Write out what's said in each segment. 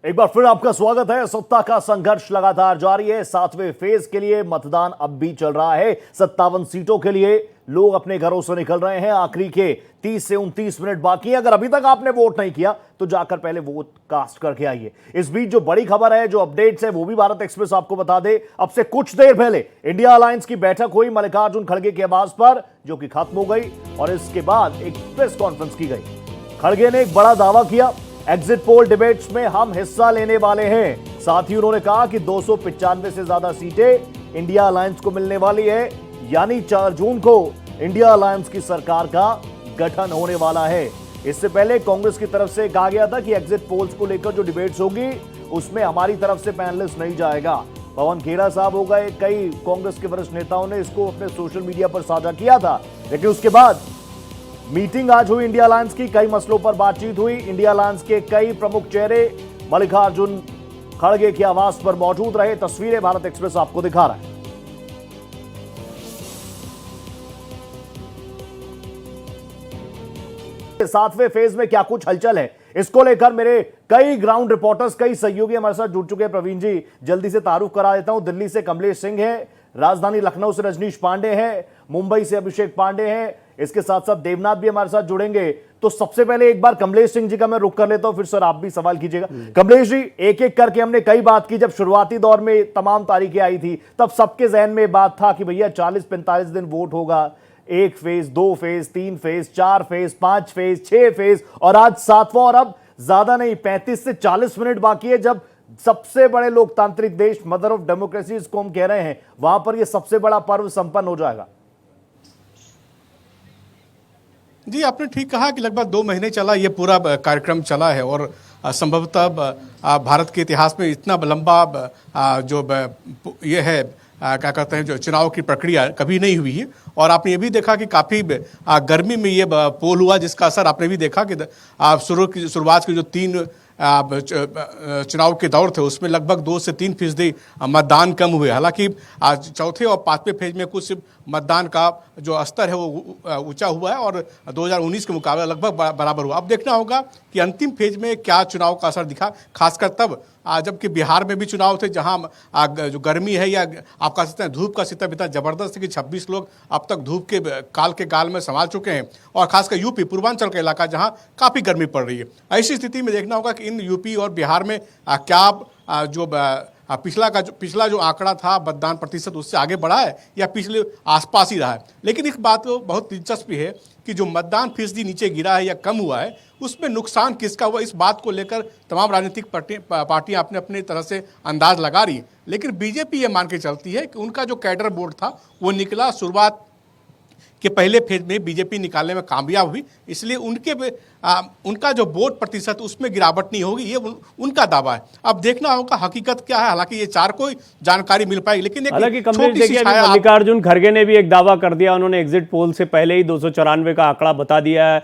एक बार फिर आपका स्वागत है। सत्ता का संघर्ष लगातार जारी है। 7वें फेज के लिए मतदान अब भी चल रहा है। 57 सीटों के लिए लोग अपने घरों से निकल रहे हैं। आखिरी के 30 से 29 मिनट बाकी है। अगर अभी तक आपने वोट नहीं किया तो जाकर पहले वोट कास्ट करके आइए। इस बीच जो बड़ी खबर है, जो अपडेट्स है, वो भी भारत एक्सप्रेस आपको बता दे। अब से कुछ देर पहले इंडिया अलायंस की बैठक हुई मल्लिकार्जुन खड़गे की आवाज पर, जो कि खत्म हो गई और इसके बाद एक प्रेस कॉन्फ्रेंस की गई। खड़गे ने एक बड़ा दावा किया, एग्जिट पोल डिबेट्स में हम हिस्सा लेने वाले हैं। साथ ही उन्होंने कहा कि 295 से ज्यादा सीटें इंडिया अलायंस को मिलने वाली है, यानी 4 जून को इंडिया अलायंस की सरकार का गठन होने वाला है। इससे पहले कांग्रेस की तरफ से कहा गया था कि एग्जिट पोल्स को लेकर जो डिबेट्स होगी उसमें हमारी तरफ से पैनलिस्ट नहीं जाएगा। पवन खेड़ा साहब हो गए, कई कांग्रेस के वरिष्ठ नेताओं ने इसको अपने सोशल मीडिया पर साझा किया था। लेकिन उसके बाद मीटिंग आज हुई इंडिया अलायंस की, कई मसलों पर बातचीत हुई। इंडिया अलायंस के कई प्रमुख चेहरे मल्लिकार्जुन खड़गे की आवास पर मौजूद रहे। तस्वीरें भारत एक्सप्रेस आपको दिखा रहा है। 7वें फेज में क्या कुछ हलचल है, इसको लेकर मेरे कई ग्राउंड रिपोर्टर्स, कई सहयोगी हमारे साथ जुड़ चुके हैं। प्रवीण जी, जल्दी से तारुफ करा देता हूं। दिल्ली से कमलेश सिंह है, राजधानी लखनऊ से रजनीश पांडे हैं, मुंबई से अभिषेक पांडे हैं, इसके साथ साथ देवनाथ भी हमारे साथ जुड़ेंगे। तो सबसे पहले एक बार कमलेश सिंह जी का मैं रुख कर लेता हूं, फिर सर आप भी सवाल कीजिएगा। कमलेश जी, एक एक करके हमने कई बात की। जब शुरुआती दौर में तमाम तारीखें आई थी तब सबके जहन में बात था कि भैया 40-45 दिन वोट होगा। 1 phase, 2 phase, 3 phase, 4 phase, 5 phase, 6 phase और आज 7वां, और अब ज्यादा नहीं 35 से 40 मिनट बाकी है, जब सबसे बड़े लोकतांत्रिक देश, मदर ऑफ डेमोक्रेसी इसको हम कह रहे हैं, वहां पर यह सबसे बड़ा पर्व संपन्न हो जाएगा। जी, आपने ठीक कहा कि लगभग 2 महीने चला ये पूरा कार्यक्रम चला है और संभवतः भारत के इतिहास में इतना लंबा जो ये है क्या कहते हैं, जो चुनाव की प्रक्रिया कभी नहीं हुई है। और आपने ये भी देखा कि काफ़ी गर्मी में ये पोल हुआ, जिसका असर आपने भी देखा कि शुरुआत के जो 3 चुनाव के दौर थे उसमें लगभग 2 से 3% मतदान कम हुए। हालांकि आज चौथे और 5वें फेज में कुछ मतदान का जो स्तर है वो ऊंचा हुआ है और 2019 के मुकाबले लगभग बराबर हुआ। अब देखना होगा कि अंतिम फेज में क्या चुनाव का असर दिखा, खासकर तब जबकि बिहार में भी चुनाव थे जहां जो गर्मी है या आप कह सकते हैं धूप का सितम इतना जबरदस्त है कि 26 लोग अब तक धूप के गाल में संभाल चुके हैं। और खासकर यूपी पूर्वांचल का इलाका जहां काफ़ी गर्मी पड़ रही है। ऐसी स्थिति में देखना होगा कि इन यूपी और बिहार में क्या जो पिछला जो आंकड़ा था मतदान प्रतिशत उससे आगे बढ़ा है या पिछले आसपास ही रहा है। लेकिन एक बात तो बहुत दिलचस्प है कि जो मतदान फीसदी नीचे गिरा है या कम हुआ है उसमें नुकसान किसका हुआ, इस बात को लेकर तमाम राजनीतिक पार्टियां अपने अपने तरह से अंदाज लगा रही। लेकिन बीजेपी ये मान के चलती है कि उनका जो कैडर बोर्ड था वो निकला शुरुआत के पहले फेज में बीजेपी निकालने में कामयाब हुई, इसलिए उनका जो वोट प्रतिशत उसमें गिरावट नहीं होगी, ये उनका दावा है। अब देखना होगा हकीकत क्या है। हालांकि ये 4 को जानकारी मिल पाएगी, लेकिन हालांकि मल्लिकार्जुन खड़गे ने भी एक दावा कर दिया। उन्होंने एग्जिट पोल से पहले ही 294 का आंकड़ा बता दिया है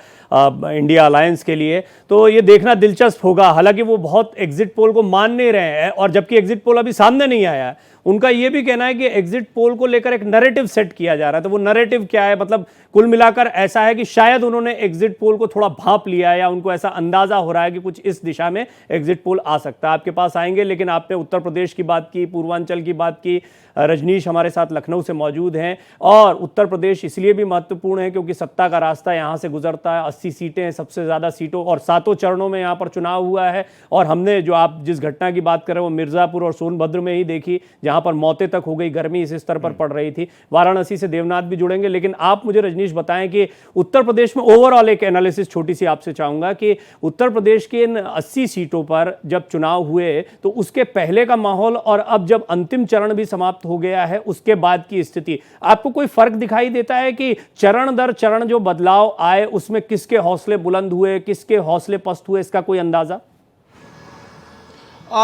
इंडिया अलायंस के लिए। तो ये देखना दिलचस्प होगा। हालांकि वो बहुत एग्जिट पोल को मान नहीं रहे हैं, और जबकि एग्जिट पोल अभी सामने नहीं आया है। उनका यह भी कहना है कि एग्जिट पोल को लेकर एक नैरेटिव सेट किया जा रहा है। तो वो नैरेटिव क्या है, मतलब कुल मिलाकर ऐसा है कि शायद उन्होंने एग्जिट पोल को थोड़ा भांप लिया है या उनको ऐसा अंदाजा हो रहा है कि कुछ इस दिशा में एग्जिट पोल आ सकता है। आपके पास आएंगे, लेकिन आपने उत्तर प्रदेश की बात की, पूर्वांचल की बात की। रजनीश हमारे साथ लखनऊ से मौजूद हैं, और उत्तर प्रदेश इसलिए भी महत्वपूर्ण है क्योंकि सत्ता का रास्ता यहां से गुजरता है। 80 सीटें हैं, सबसे ज्यादा सीटों और 7 चरणों में यहां पर चुनाव हुआ है। और हमने जो आप जिस घटना की बात कर रहे हैं वो मिर्जापुर और सोनभद्र में ही देखी, जहां पर मौतें तक हो गई, गर्मी इस स्तर पर पड़ रही थी। वाराणसी से देवनाथ भी जुड़ेंगे, लेकिन आप मुझे रजनीश बताएं कि उत्तर प्रदेश में ओवरऑल एक एनालिसिस छोटी सी आपसे चाहूंगा कि उत्तर प्रदेश के इन 80 सीटों पर जब चुनाव हुए तो उसके पहले का माहौल और अब जब अंतिम चरण भी समाप्त हो गया है उसके बाद की स्थिति, आपको कोई फर्क दिखाई देता है कि चरण दर चरण जो बदलाव आए उसमें किसके हौसले बुलंद हुए, किसके हौसले पस्त हुए, इसका कोई अंदाजा?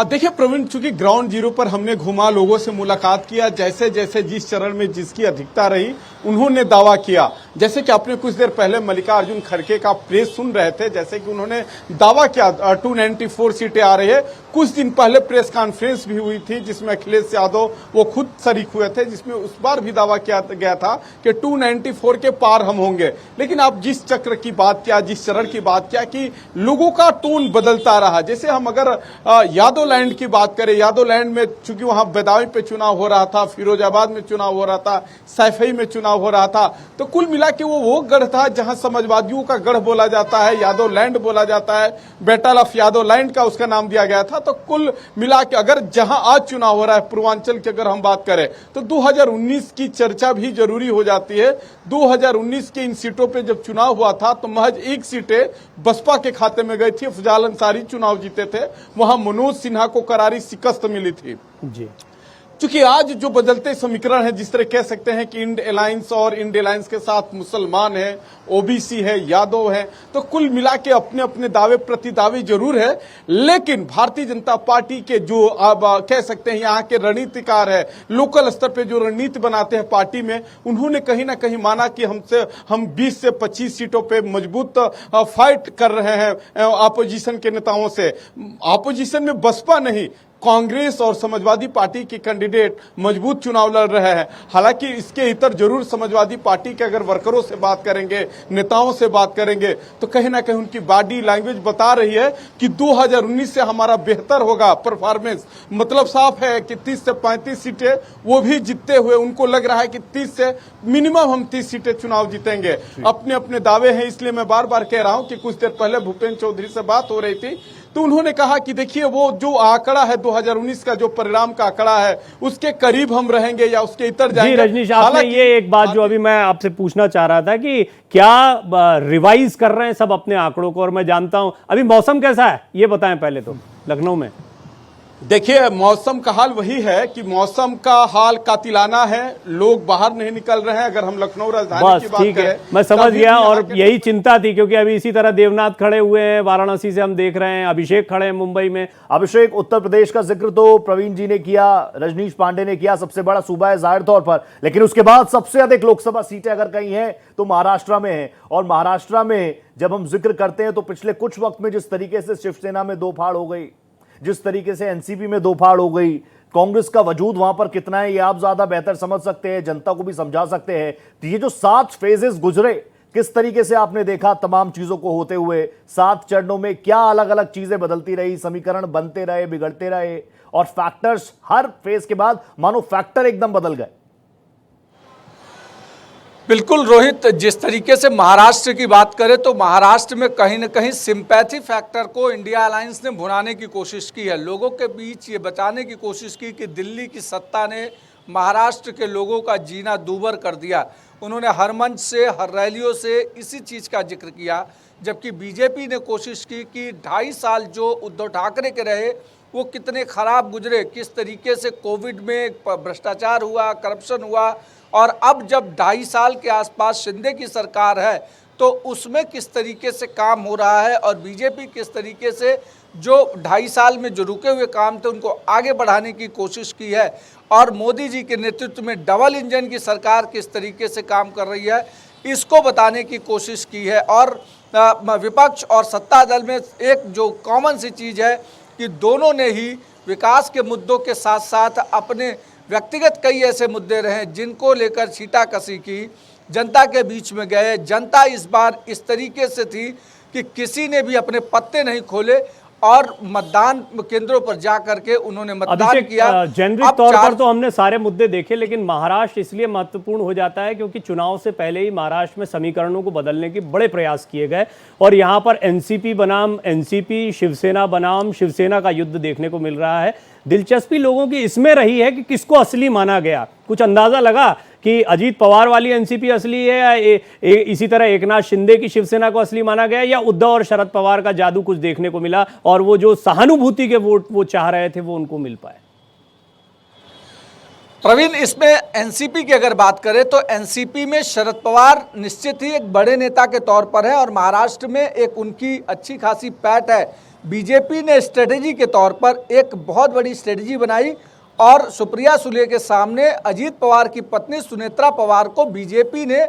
देखिए प्रवीण, चूंकि ग्राउंड जीरो पर हमने घुमा, लोगों से मुलाकात किया, जैसे जैसे जिस चरण में जिसकी अधिकता रही उन्होंने दावा किया। जैसे कि आपने कुछ देर पहले मल्लिकार्जुन खड़गे का प्रेस सुन रहे थे, जैसे कि उन्होंने दावा किया 294 सीटें आ रही है। कुछ दिन पहले प्रेस कॉन्फ्रेंस भी हुई थी जिसमें अखिलेश यादव वो खुद शरीक हुए थे, जिसमें उस बार भी दावा किया गया था कि 294 के पार हम होंगे। लेकिन आप जिस चक्र की बात किया, जिस चरण की बात किया कि लोगों का टोन बदलता रहा। जैसे हम अगर यादव लैंड की बात करें, यादव लैंड में चूंकि वहां बेदावी पे चुनाव हो रहा था, फिरोजाबाद में चुनाव हो रहा था, सैफई में चुनाव हो रहा था, तो कुल मिला के वो गढ़ था जहां समाजवादियों का गढ़ बोला जाता है, यादव लैंड बोला जाता है, बैटल ऑफ यादव लैंड का उसका नाम दिया गया था। तो कुल मिला के अगर जहां आज चुनाव हो रहा है पूर्वांचल की अगर हम बात करें तो 2019 की चर्चा भी जरूरी हो जाती है। 2019 के इन सीटों पे जब चुनाव हुआ था तो महज 1 सीटें बसपा के खाते में गई थी। अफजाल अंसारी चुनाव जीते थे, वहां मनोज सिन्हा को करारी शिकस्त मिली थी। जी, क्योंकि आज जो बदलते समीकरण है, जिस तरह कह सकते हैं कि इंड अलायंस और इंड अलायंस के साथ मुसलमान है, ओबीसी है, यादव है, तो कुल मिला के अपने अपने दावे प्रति दावे जरूर है। लेकिन भारतीय जनता पार्टी के जो अब कह सकते हैं यहाँ के रणनीतिकार है, लोकल स्तर पे जो रणनीति बनाते हैं पार्टी में, उन्होंने कहीं ना कहीं माना कि हम 20 से 25 सीटों पे मजबूत फाइट कर रहे हैं अपोजिशन के नेताओं से। अपोजिशन में बसपा नहीं, कांग्रेस और समाजवादी पार्टी के कैंडिडेट मजबूत चुनाव लड़ रहे हैं। हालांकि इसके इतर जरूर समाजवादी पार्टी के अगर वर्करों से बात करेंगे, नेताओं से बात करेंगे, तो कहीं ना कहीं उनकी बॉडी लैंग्वेज बता रही है कि 2019 से हमारा बेहतर होगा परफॉर्मेंस। मतलब साफ है कि 30 से 35 सीटें वो भी जीतते हुए उनको लग रहा है कि 30 से मिनिमम हम 30 सीटें चुनाव जीतेंगे। अपने अपने दावे हैं, इसलिए मैं बार बार कह रहा हूं कि कुछ देर पहले भूपेंद्र चौधरी से बात हो रही थी तो उन्होंने कहा कि देखिए वो जो आंकड़ा है 2019 का जो परिणाम का आंकड़ा है उसके करीब हम रहेंगे या उसके इतर जाएंगे। जी रजनीश, आपने ये एक बात जो अभी मैं आपसे पूछना चाह रहा था कि क्या रिवाइज कर रहे हैं सब अपने आंकड़ों को, और मैं जानता हूं अभी मौसम कैसा है ये बताएं पहले तो लखनऊ में। देखिए मौसम का हाल वही है कि मौसम का हाल कातिलाना है, लोग बाहर नहीं निकल रहे हैं। अगर हम लखनऊ राजधानी की बात करें, मैं समझ गया, और यही चिंता थी क्योंकि अभी इसी तरह देवनाथ खड़े हुए हैं वाराणसी से, हम देख रहे हैं अभिषेक खड़े हैं मुंबई में। अभिषेक, उत्तर प्रदेश का जिक्र तो प्रवीण जी ने किया, रजनीश पांडे ने किया, सबसे बड़ा सूबा है जाहिर तौर पर, लेकिन उसके बाद सबसे अधिक लोकसभा सीटें अगर कहीं हैं तो महाराष्ट्र में है। और महाराष्ट्र में जब हम जिक्र करते हैं तो पिछले कुछ वक्त में जिस तरीके से शिवसेना में दो फाड़ हो गई, जिस तरीके से एनसीपी में दो फाड़ हो गई, कांग्रेस का वजूद वहां पर कितना है ये आप ज्यादा बेहतर समझ सकते हैं, जनता को भी समझा सकते हैं। तो ये जो 7 फेजेस गुजरे, किस तरीके से आपने देखा तमाम चीजों को होते हुए 7 चरणों में, क्या अलग अलग चीजें बदलती रही, समीकरण बनते रहे, बिगड़ते रहे, और फैक्टर्स हर फेज के बाद मानो फैक्टर एकदम बदल गए। बिल्कुल रोहित, जिस तरीके से महाराष्ट्र की बात करें तो महाराष्ट्र में कहीं न कहीं सिंपैथी फैक्टर को इंडिया अलायंस ने भुनाने की कोशिश की है। लोगों के बीच ये बताने की कोशिश की कि दिल्ली की सत्ता ने महाराष्ट्र के लोगों का जीना दूभर कर दिया। उन्होंने हर मंच से, हर रैलियों से इसी चीज़ का जिक्र किया, जबकि बीजेपी ने कोशिश की कि 2.5 साल जो उद्धव ठाकरे के रहे वो कितने खराब गुजरे, किस तरीके से कोविड में भ्रष्टाचार हुआ, करप्शन हुआ, और अब जब 2.5 साल के आसपास शिंदे की सरकार है तो उसमें किस तरीके से काम हो रहा है, और बीजेपी किस तरीके से जो 2.5 साल में जो रुके हुए काम थे उनको आगे बढ़ाने की कोशिश की है, और मोदी जी के नेतृत्व में डबल इंजन की सरकार किस तरीके से काम कर रही है इसको बताने की कोशिश की है। और विपक्ष और सत्ता दल में एक जो कॉमन सी चीज़ है कि दोनों ने ही विकास के मुद्दों के साथ साथ अपने व्यक्तिगत कई ऐसे मुद्दे रहे जिनको लेकर छींटाकशी की, जनता के बीच में गए। जनता इस बार इस तरीके से थी कि किसी ने भी अपने पत्ते नहीं खोले और मतदान केंद्रों पर जाकर के उन्होंने मतदान किया। जेनरिक तौर पर तो हमने सारे मुद्दे देखे, लेकिन महाराष्ट्र इसलिए महत्वपूर्ण हो जाता है क्योंकि चुनाव से पहले ही महाराष्ट्र में समीकरणों को बदलने के बड़े प्रयास किए गए, और यहाँ पर एनसीपी बनाम एनसीपी, शिवसेना बनाम शिवसेना का युद्ध देखने को मिल रहा है। दिलचस्पी लोगों की इसमें रही है कि किसको असली माना गया। कुछ अंदाजा लगा कि अजीत पवार वाली एनसीपी असली है, या इसी तरह एकनाथ शिंदे की शिवसेना को असली माना गया, या उद्धव और शरद पवार का जादू कुछ देखने को मिला और वो जो सहानुभूति के वोट वो चाह रहे थे वो उनको मिल पाए। प्रवीण, इसमें एनसीपी की अगर बात करें तो एनसीपी में शरद पवार निश्चित ही एक बड़े नेता के तौर पर है और महाराष्ट्र में एक उनकी अच्छी खासी पैठ है। बीजेपी ने स्ट्रेटेजी के तौर पर एक बहुत बड़ी स्ट्रेटेजी बनाई और सुप्रिया सुले के सामने अजीत पवार की पत्नी सुनेत्रा पवार को बीजेपी ने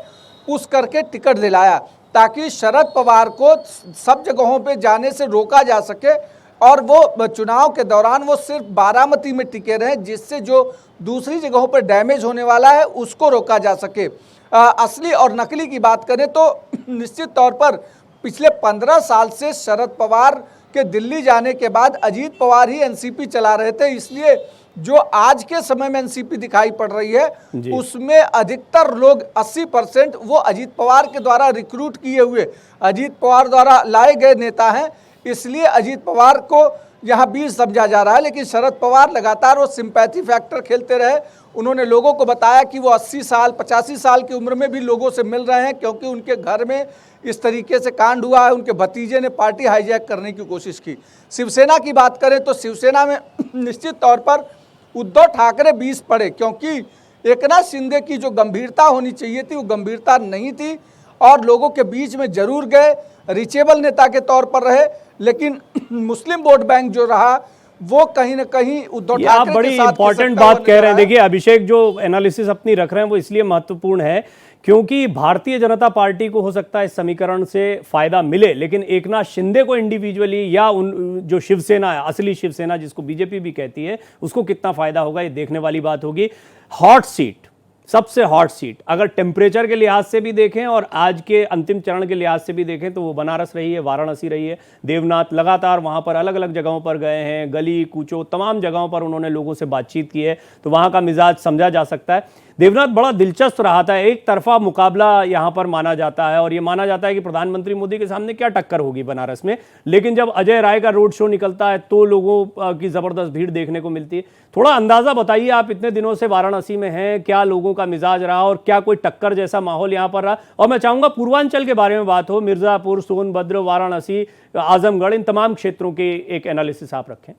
पुश करके टिकट दिलाया ताकि शरद पवार को सब जगहों पे जाने से रोका जा सके और वो चुनाव के दौरान वो सिर्फ बारामती में टिके रहे, जिससे जो दूसरी जगहों पर डैमेज होने वाला है उसको रोका जा सके। असली और नकली की बात करें तो निश्चित तौर पर पिछले 15 साल से शरद पवार के दिल्ली जाने के बाद अजीत पवार ही एनसीपी चला रहे थे, इसलिए जो आज के समय में एनसीपी दिखाई पड़ रही है उसमें अधिकतर लोग 80% वो अजीत पवार के द्वारा रिक्रूट किए हुए, अजीत पवार द्वारा लाए गए नेता हैं, इसलिए अजीत पवार को यहाँ बीज समझा जा रहा है। लेकिन शरद पवार लगातार वो सिंपैथी फैक्टर खेलते रहे। उन्होंने लोगों को बताया कि वो 80 साल 85 साल की उम्र में भी लोगों से मिल रहे हैं, क्योंकि उनके घर में इस तरीके से कांड हुआ है। उनके भतीजे ने पार्टी हाईजैक करने की कोशिश की। शिवसेना की बात करें तो शिवसेना में निश्चित तौर पर उद्धव ठाकरे बीस पड़े, क्योंकि एकनाथ शिंदे की जो गंभीरता होनी चाहिए थी वो गंभीरता नहीं थी और लोगों के बीच में जरूर गए, रीचेबल नेता के तौर पर रहे, लेकिन मुस्लिम वोट बैंक जो रहा वो कहीं ना कहीं उद्धव ठाकरे आप बड़ी इंपॉर्टेंट बात कह रहे हैं। देखिए अभिषेक, जो एनालिसिस अपनी रख रहे हैं वो इसलिए महत्वपूर्ण है क्योंकि भारतीय जनता पार्टी को हो सकता है इस समीकरण से फायदा मिले, लेकिन एकनाथ शिंदे को इंडिविजुअली या उन जो शिवसेना है, असली शिवसेना जिसको बीजेपी भी कहती है, उसको कितना फायदा होगा ये देखने वाली बात होगी। हॉट सीट, सबसे हॉट सीट अगर टेम्परेचर के लिहाज से भी देखें और आज के अंतिम चरण के लिहाज से भी देखें तो वो बनारस रही है, वाराणसी रही है। देवनाथ लगातार वहां पर अलग अलग जगहों पर गए हैं, गली कूचो तमाम जगहों पर उन्होंने लोगों से बातचीत की है, तो वहां का मिजाज समझा जा सकता है। देवनाथ बड़ा दिलचस्प रहा था, एक तरफा मुकाबला यहां पर माना जाता है और यह माना जाता है कि प्रधानमंत्री मोदी के सामने क्या टक्कर होगी बनारस में, लेकिन जब अजय राय का रोड शो निकलता है तो लोगों की जबरदस्त भीड़ देखने को मिलती है। थोड़ा अंदाजा बताइए, आप इतने दिनों से वाराणसी में हैं, क्या लोगों का मिजाज रहा और क्या कोई टक्कर जैसा माहौल यहां पर रहा? और मैं चाहूंगा पूर्वांचल के बारे में बात हो, मिर्जापुर, सोनभद्र, वाराणसी, आजमगढ़, इन तमाम क्षेत्रों के एक एनालिसिस आप रखें।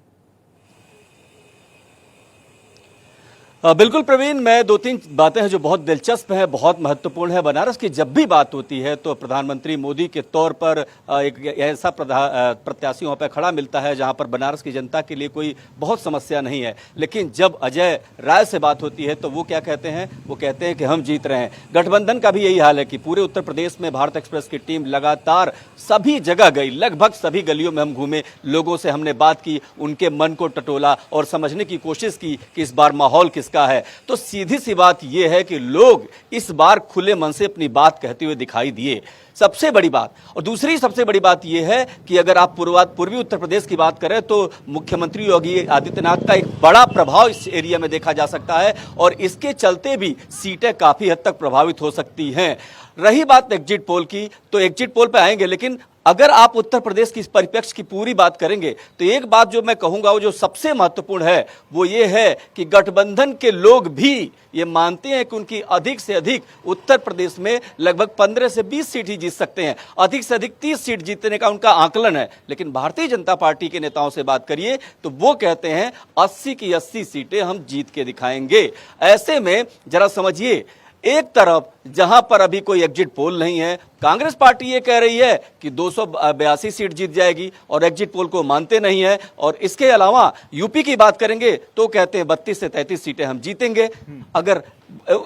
बिल्कुल प्रवीण, मैं दो तीन बातें हैं जो बहुत दिलचस्प हैं, बहुत महत्वपूर्ण है। बनारस की जब भी बात होती है तो प्रधानमंत्री मोदी के तौर पर एक ऐसा प्रत्याशी वहाँ पर खड़ा मिलता है जहाँ पर बनारस की जनता के लिए कोई बहुत समस्या नहीं है। लेकिन जब अजय राय से बात होती है तो वो क्या कहते हैं? वो कहते हैं कि हम जीत रहे हैं। गठबंधन का भी यही हाल है कि पूरे उत्तर प्रदेश में भारत एक्सप्रेस की टीम लगातार सभी जगह गई, लगभग सभी गलियों में हम घूमे, लोगों से हमने बात की, उनके मन को टटोला और समझने की कोशिश की कि इस बार माहौल का है। तो सीधी सी बात यह है कि लोग इस बार खुले मन से अपनी बात कहते हुए दिखाई दिए, सबसे बड़ी बात। और दूसरी सबसे बड़ी बात यह है कि अगर आप पूर्वी उत्तर प्रदेश की बात करें तो मुख्यमंत्री योगी आदित्यनाथ का एक बड़ा प्रभाव इस एरिया में देखा जा सकता है और इसके चलते भी सीटें काफी हद तक प्रभावित हो सकती हैं। रही बात एग्जिट पोल की, तो एग्जिट पोल पे आएंगे, लेकिन अगर आप उत्तर प्रदेश की इस परिप्रेक्ष्य की पूरी बात करेंगे तो एक बात जो मैं कहूंगा वो जो सबसे महत्वपूर्ण है वो ये है कि गठबंधन के लोग भी ये मानते हैं कि उनकी अधिक से अधिक उत्तर प्रदेश में लगभग 15 से 20 सीट ही जीत सकते हैं, अधिक से अधिक 30 सीट जीतने का उनका आकलन है। लेकिन भारतीय जनता पार्टी के नेताओं से बात करिए तो वो कहते हैं 80 की 80 सीटें हम जीत के दिखाएंगे। ऐसे में जरा समझिए, एक तरफ जहां पर अभी कोई एग्जिट पोल नहीं है, कांग्रेस पार्टी ये कह रही है कि 282 सीट जीत जाएगी और एग्जिट पोल को मानते नहीं है, और इसके अलावा यूपी की बात करेंगे तो कहते हैं 32 से 33 सीटें हम जीतेंगे। अगर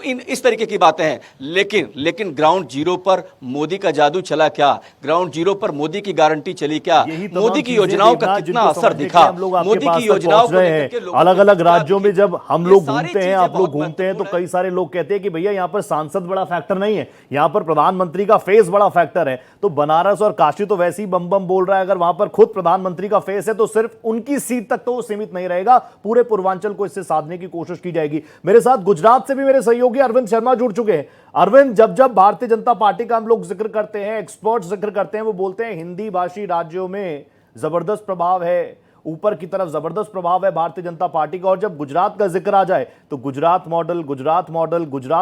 इस तरीके की बातें हैं, लेकिन ग्राउंड जीरो पर मोदी का जादू चला क्या? ग्राउंड जीरो पर मोदी की गारंटी चली क्या? मोदी की योजनाओं का कितना असर दिखा? मोदी की योजनाओं को अलग अलग राज्यों में जब हम लोग घूमते हैं, आप लोग घूमते हैं, तो कई सारे लोग कहते हैं कि भैया यहाँ पर सांसद बड़ा फैक्टर नहीं है, यहाँ पर प्रधानमंत्री का फेस बड़ा फैक्टर है। तो बनारस और काशी तो वैसे ही बम बम बोल रहा है, अगर वहां पर खुद प्रधानमंत्री का फेस है तो सिर्फ उनकी सीट तक तो वो सीमित नहीं रहेगा, पूरे पूर्वांचल को इससे साधने की कोशिश की जाएगी। मेरे साथ गुजरात से भी मेरे सहयोगी अरविंद शर्मा जुड़ चुके हैं। अरविंद, जब भारतीय जनता पार्टी का हम लोग जिक्र करते हैं, एक्सपर्ट्स जिक्र करते हैं, वो बोलते हैं हिंदी भाषी राज्यों में जबरदस्त प्रभाव है, ऊपर की तरफ जबरदस्त प्रभाव है भारतीय जनता पार्टी का। और जब गुजरात का जिक्र आ जाए तो गुजरात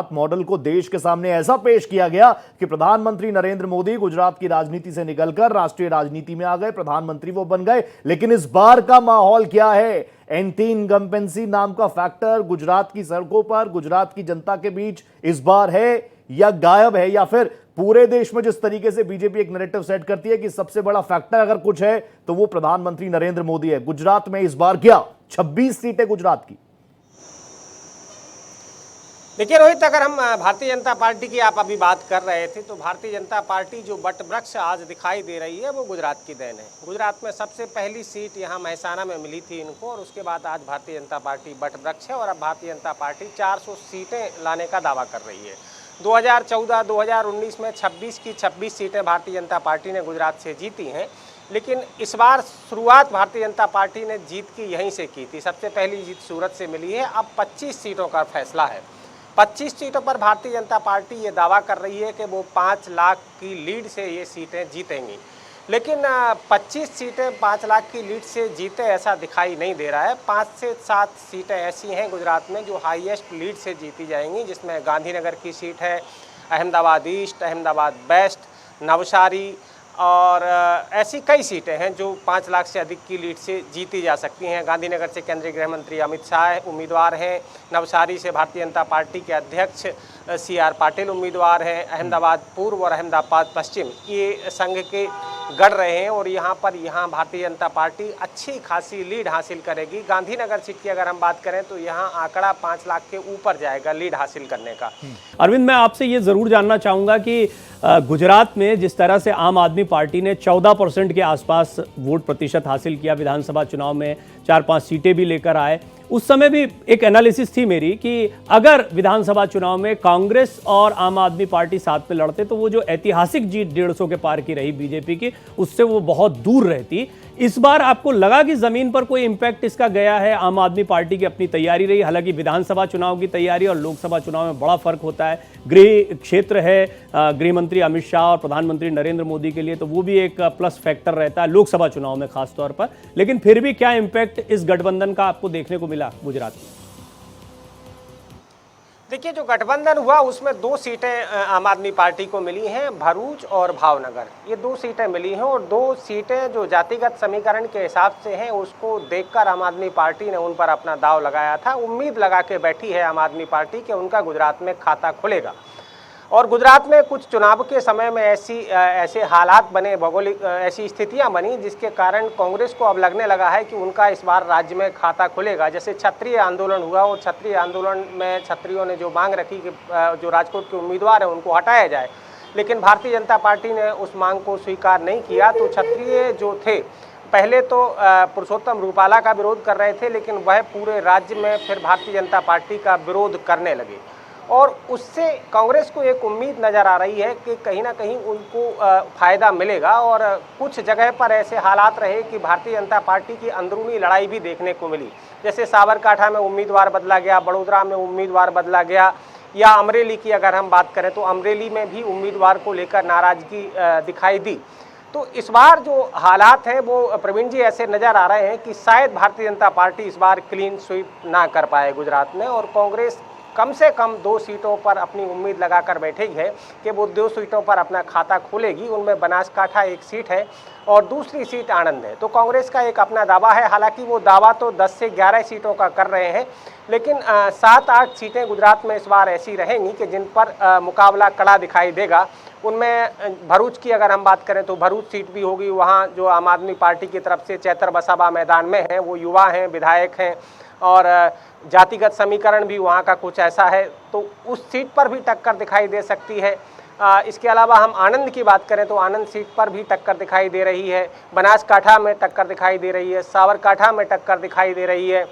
मॉडल को देश के सामने ऐसा पेश किया गया कि प्रधानमंत्री नरेंद्र मोदी गुजरात की राजनीति से निकलकर राष्ट्रीय राजनीति में आ गए, प्रधानमंत्री वो बन गए। लेकिन इस बार का माहौल क्या है? एंटी इनकम्पेंसी नाम का फैक्टर गुजरात की सड़कों पर, गुजरात की जनता के बीच इस बार है या गायब है? या फिर पूरे देश में जिस तरीके से बीजेपी एक नैरेटिव सेट करती है कि सबसे बड़ा फैक्टर अगर कुछ है तो वो प्रधानमंत्री नरेंद्र मोदी है, गुजरात में इस बार क्या 26 सीटें गुजरात की? देखिए रोहित, अगर हम भारतीय जनता पार्टी की आप अभी बात कर रहे थे, तो भारतीय जनता पार्टी जो बट वृक्ष आज दिखाई दे रही है वो गुजरात की देन है। गुजरात में सबसे पहली सीट यहाँ महसाना में मिली थी इनको, और उसके बाद आज भारतीय जनता पार्टी बट वृक्ष है और अब भारतीय जनता पार्टी 400 सीटें लाने का दावा कर रही है। 2014-2019 में 26 की 26 सीटें भारतीय जनता पार्टी ने गुजरात से जीती हैं, लेकिन इस बार शुरुआत भारतीय जनता पार्टी ने जीत की यहीं से की थी। सबसे पहली जीत सूरत से मिली है। अब 25 सीटों का फैसला है। 25 सीटों पर भारतीय जनता पार्टी ये दावा कर रही है कि वो 5 लाख की लीड से ये सीटें जीतेंगी, लेकिन 25 सीटें 5 लाख की लीड से जीते ऐसा दिखाई नहीं दे रहा है। 5 से 7 सीटें ऐसी हैं गुजरात में जो हाईएस्ट लीड से जीती जाएंगी, जिसमें गांधीनगर की सीट है, अहमदाबाद ईस्ट, अहमदाबाद वेस्ट, नवसारी और ऐसी कई सीटें हैं जो 5 लाख से अधिक की लीड से जीती जा सकती हैं। गांधीनगर से केंद्रीय गृह मंत्री अमित शाह उम्मीदवार हैं, नवसारी से भारतीय जनता पार्टी के अध्यक्ष CR पाटिल उम्मीदवार हैं, अहमदाबाद पूर्व और अहमदाबाद पश्चिम ये संघ के गढ़ रहे हैं और यहाँ भारतीय जनता पार्टी अच्छी खासी लीड हासिल करेगी। गांधीनगर सीट की अगर हम बात करें तो यहाँ आंकड़ा 5 लाख के ऊपर जाएगा लीड हासिल करने का। अरविंद, मैं आपसे ये जरूर जानना चाहूंगा कि गुजरात में जिस तरह से आम आदमी पार्टी ने 14% के आसपास वोट प्रतिशत हासिल किया, विधानसभा चुनाव में 4-5 सीटें भी लेकर आए, उस समय भी एक एनालिसिस थी मेरी कि अगर विधानसभा चुनाव में कांग्रेस और आम आदमी पार्टी साथ में लड़ते तो वो जो ऐतिहासिक जीत 150 के पार की रही बीजेपी की, उससे वो बहुत दूर रहती। इस बार आपको लगा कि जमीन पर कोई इंपैक्ट इसका गया है? आम आदमी पार्टी की अपनी तैयारी रही, हालांकि विधानसभा चुनाव की तैयारी और लोकसभा चुनाव में बड़ा फर्क होता है। गृह क्षेत्र है, गृह मंत्री अमित शाह और प्रधानमंत्री नरेंद्र मोदी के लिए, तो वो भी एक प्लस फैक्टर रहता है लोकसभा चुनाव में खासतौर पर। लेकिन फिर भी क्या इंपैक्ट इस गठबंधन का आपको देखने को मिला गुजरात में? देखिए, जो गठबंधन हुआ उसमें 2 सीटें आम आदमी पार्टी को मिली हैं, भरूच और भावनगर। ये 2 सीटें मिली हैं और 2 सीटें जो जातिगत समीकरण के हिसाब से हैं उसको देखकर आम आदमी पार्टी ने उन पर अपना दांव लगाया था। उम्मीद लगा के बैठी है आम आदमी पार्टी कि उनका गुजरात में खाता खुलेगा। और गुजरात में कुछ चुनाव के समय में ऐसे हालात बने, भौगोलिक ऐसी स्थितियां बनी जिसके कारण कांग्रेस को अब लगने लगा है कि उनका इस बार राज्य में खाता खुलेगा। जैसे क्षत्रिय आंदोलन हुआ और क्षत्रिय आंदोलन में क्षत्रियों ने जो मांग रखी कि जो राजकोट के उम्मीदवार हैं उनको हटाया जाए, लेकिन भारतीय जनता पार्टी ने उस मांग को स्वीकार नहीं किया। तो क्षत्रिय जो थे पहले तो पुरुषोत्तम रूपाला का विरोध कर रहे थे, लेकिन वह पूरे राज्य में फिर भारतीय जनता पार्टी का विरोध करने लगे और उससे कांग्रेस को एक उम्मीद नज़र आ रही है कि कहीं ना कहीं उनको फ़ायदा मिलेगा। और कुछ जगह पर ऐसे हालात रहे कि भारतीय जनता पार्टी की अंदरूनी लड़ाई भी देखने को मिली, जैसे साबरकांठा में उम्मीदवार बदला गया, बड़ोदरा में उम्मीदवार बदला गया, या अमरेली की अगर हम बात करें तो अमरेली में भी उम्मीदवार को लेकर नाराज़गी दिखाई दी। तो इस बार जो हालात हैं वो प्रवीण जी ऐसे नज़र आ रहे हैं कि शायद भारतीय जनता पार्टी इस बार क्लीन स्वीप ना कर पाए गुजरात में, और कांग्रेस कम से कम 2 सीटों पर अपनी उम्मीद लगाकर बैठी है कि वो 2 सीटों पर अपना खाता खोलेगी। उनमें बनासकांठा एक सीट है और दूसरी सीट आणंद है। तो कांग्रेस का एक अपना दावा है, हालांकि वो दावा तो 10 से 11 सीटों का कर रहे हैं, लेकिन 7-8 सीटें गुजरात में इस बार ऐसी रहेंगी कि जिन पर मुकाबला कड़ा दिखाई देगा। उनमें भरूच की अगर हम बात करें तो भरूच सीट भी होगी। वहाँ जो आम आदमी पार्टी की तरफ से चैतर वसावा मैदान में हैं, वो युवा हैं, विधायक हैं और जातिगत समीकरण भी वहाँ का कुछ ऐसा है, तो उस सीट पर भी टक्कर दिखाई दे सकती है। इसके अलावा हम आणंद की बात करें तो आणंद सीट पर भी टक्कर दिखाई दे रही है, बनासकांठा में टक्कर दिखाई दे रही है, साबरकांठा में टक्कर दिखाई दे रही है,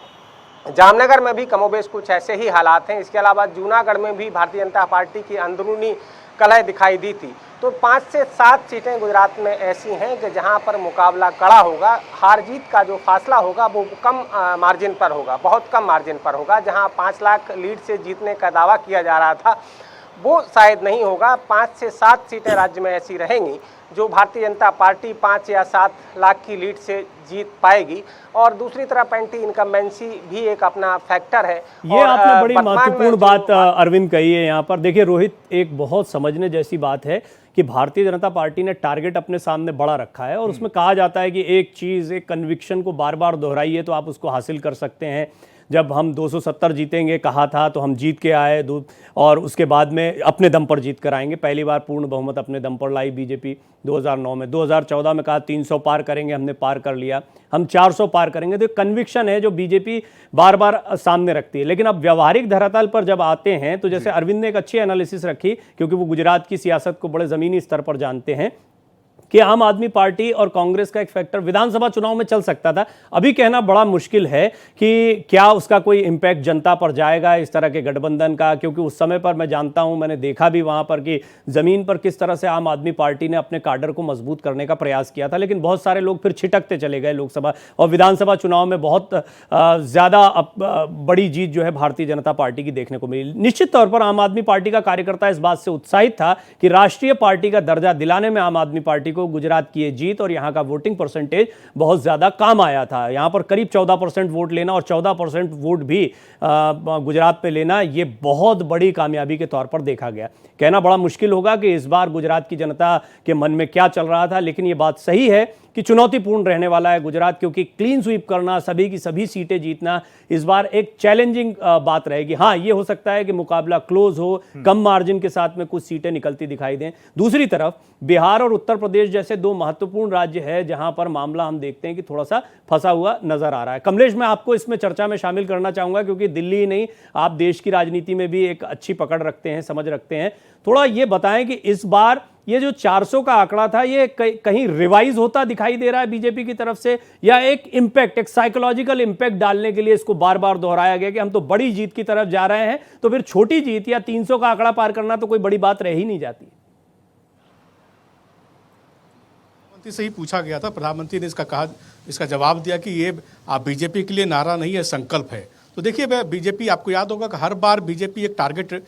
जामनगर में भी कमोबेश कुछ ऐसे ही हालात हैं। इसके अलावा जूनागढ़ में भी भारतीय जनता पार्टी की अंदरूनी कलह दिखाई दी थी। तो 5 से 7 सीटें गुजरात में ऐसी हैं कि जहां पर मुकाबला कड़ा होगा। हार जीत का जो फासला होगा वो कम मार्जिन पर होगा, बहुत कम मार्जिन पर होगा। जहां 5 लाख लीड से जीतने का दावा किया जा रहा था वो शायद नहीं होगा। 5 से 7 सीटें राज्य में ऐसी रहेंगी जो भारतीय जनता पार्टी 5 या 7 लाख की लीड से जीत पाएगी। और दूसरी तरफ एंटी इनकम्बेंसी भी एक अपना फैक्टर है। ये आपने बड़ी महत्वपूर्ण बात अरविंद कही है यहाँ पर। देखिए रोहित, एक बहुत समझने जैसी बात है कि भारतीय जनता पार्टी ने टारगेट अपने सामने बड़ा रखा है और उसमें कहा जाता है कि एक चीज़, एक कन्विक्शन को बार बार दोहराइए तो आप उसको हासिल कर सकते हैं। जब हम 270 जीतेंगे कहा था तो हम जीत के आए, और उसके बाद में अपने दम पर जीत कर आएंगे। पहली बार पूर्ण बहुमत अपने दम पर लाई बीजेपी 2009 में। 2014 में कहा 300 पार करेंगे, हमने पार कर लिया। हम 400 पार करेंगे। तो कन्विक्शन है जो बीजेपी बार बार सामने रखती है। लेकिन अब व्यवहारिक धरातल पर जब आते हैं तो जैसे अरविंद ने एक अच्छी एनालिसिस रखी, क्योंकि वो गुजरात की सियासत को बड़े ज़मीनी स्तर पर जानते हैं, कि आम आदमी पार्टी और कांग्रेस का एक फैक्टर विधानसभा चुनाव में चल सकता था। अभी कहना बड़ा मुश्किल है कि क्या उसका कोई इंपैक्ट जनता पर जाएगा इस तरह के गठबंधन का, क्योंकि उस समय पर मैं जानता हूं, मैंने देखा भी वहां पर कि जमीन पर किस तरह से आम आदमी पार्टी ने अपने काडर को मजबूत करने का प्रयास किया था। लेकिन बहुत सारे लोग फिर छिटकते चले गए लोकसभा और विधानसभा चुनाव में। बहुत ज्यादा बड़ी जीत जो है भारतीय जनता पार्टी की देखने को मिली। निश्चित तौर पर आम आदमी पार्टी का कार्यकर्ता इस बात से उत्साहित था कि राष्ट्रीय पार्टी का दर्जा दिलाने में आम आदमी पार्टी को गुजरात की ये जीत और यहां का वोटिंग परसेंटेज बहुत ज्यादा काम आया था। यहां पर करीब 14% वोट लेना और 14% वोट भी गुजरात पे लेना, ये बहुत बड़ी कामयाबी के तौर पर देखा गया। कहना बड़ा मुश्किल होगा कि इस बार गुजरात की जनता के मन में क्या चल रहा था, लेकिन ये बात सही है कि चुनौतीपूर्ण रहने वाला है गुजरात, क्योंकि क्लीन स्वीप करना, सभी की सभी सीटें जीतना इस बार एक चैलेंजिंग बात रहेगी। हाँ, ये हो सकता है कि मुकाबला क्लोज हो, कम मार्जिन के साथ में कुछ सीटें निकलती दिखाई दें। दूसरी तरफ बिहार और उत्तर प्रदेश जैसे दो महत्वपूर्ण राज्य है जहां पर मामला हम देखते हैं कि थोड़ा सा फंसा हुआ नजर आ रहा है। कमलेश, मैं आपको इसमें चर्चा में शामिल करना चाहूंगा, क्योंकि दिल्ली ही नहीं, आप देश की राजनीति में भी एक अच्छी पकड़ रखते हैं, समझ रखते हैं। थोड़ा ये बताएं कि इस बार ये जो 400 का आंकड़ा था, ये कहीं रिवाइज होता दिखाई दे रहा है बीजेपी की तरफ से, या एक इंपैक्ट, एक साइकोलॉजिकल इंपैक्ट डालने के लिए इसको बार बार दोहराया गया कि हम तो बड़ी जीत की तरफ जा रहे हैं, तो फिर छोटी जीत या 300 का आंकड़ा पार करना तो कोई बड़ी बात रह ही नहीं जाती। प्रधानमंत्री से ही पूछा गया था, प्रधानमंत्री ने इसका जवाब दिया कि ये बीजेपी के लिए नारा नहीं है, संकल्प है। तो देखिए बीजेपी, आपको याद होगा कि हर बार बीजेपी एक टारगेट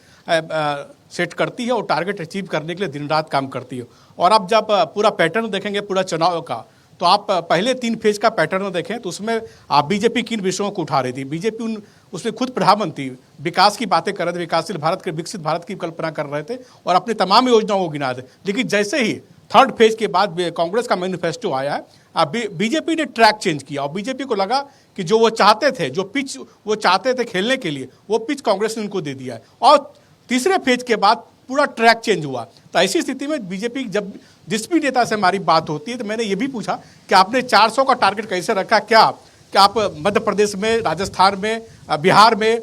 सेट करती है और टारगेट अचीव करने के लिए दिन रात काम करती है। और आप जब पूरा पैटर्न देखेंगे पूरा चुनाव का, तो आप पहले 3 फेज का पैटर्न देखें तो उसमें आप बीजेपी किन विषयों को उठा रही थी। बीजेपी उसमें खुद प्रधानमंत्री विकास की बातें कर रहे थे, विकासशील भारत के, विकसित भारत की कल्पना कर रहे थे और अपनी तमाम योजनाओं को गिना थे। लेकिन जैसे ही 3rd फेज के बाद कांग्रेस का मैनिफेस्टो आया है, बीजेपी ने ट्रैक चेंज किया और बीजेपी को लगा कि जो वो चाहते थे, जो पिच वो चाहते थे खेलने के लिए, वो पिच कांग्रेस ने उनको दे दिया है। और तीसरे फेज के बाद पूरा ट्रैक चेंज हुआ। तो ऐसी स्थिति में बीजेपी, जब जिस भी नेता से हमारी बात होती है, तो मैंने ये भी पूछा कि आपने 400 का टारगेट कैसे रखा, क्या आप मध्य प्रदेश में, राजस्थान में, बिहार में,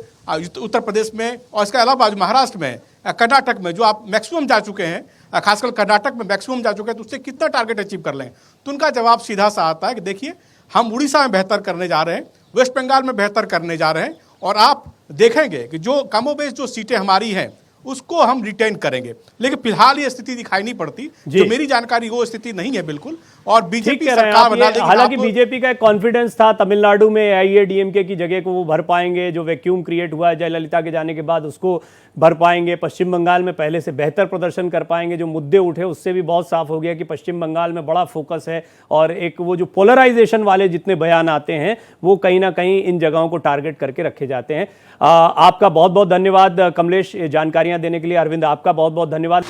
उत्तर प्रदेश में और इसके अलावा महाराष्ट्र में, कर्नाटक में, जो आप मैक्सिमम जा चुके हैं, खासकर कर्नाटक में मैक्सिमम जा चुके हैं, तो उससे कितना टारगेट अचीव कर लें। तो उनका जवाब सीधा सा आता है कि देखिए, हम उड़ीसा में बेहतर करने जा रहे हैं, वेस्ट बंगाल में बेहतर करने जा रहे हैं, और आप देखेंगे कि जो कमोबेश जो सीटें हमारी हैं उसको हम रिटेन करेंगे। लेकिन फिलहाल ये स्थिति दिखाई नहीं पड़ती, जो मेरी जानकारी वो स्थिति नहीं है बिल्कुल। और बीजेपी सरकार बना देगी। हालांकि बीजेपी का एक कॉन्फिडेंस था तमिलनाडु में एआईएडीएमके की जगह को वो भर पाएंगे, जो वैक्यूम क्रिएट हुआ है जयललिता के जाने के बाद उसको भर पाएंगे। पश्चिम बंगाल में पहले से बेहतर प्रदर्शन कर पाएंगे। जो मुद्दे उठे उससे भी बहुत साफ हो गया कि पश्चिम बंगाल में बड़ा फोकस है, और एक वो जो पोलराइजेशन वाले जितने बयान आते हैं वो कहीं ना कहीं इन जगहों को टारगेट करके रखे जाते हैं। आपका बहुत बहुत धन्यवाद कमलेश, जानकारियां देने के लिए। अरविंद, आपका बहुत बहुत धन्यवाद।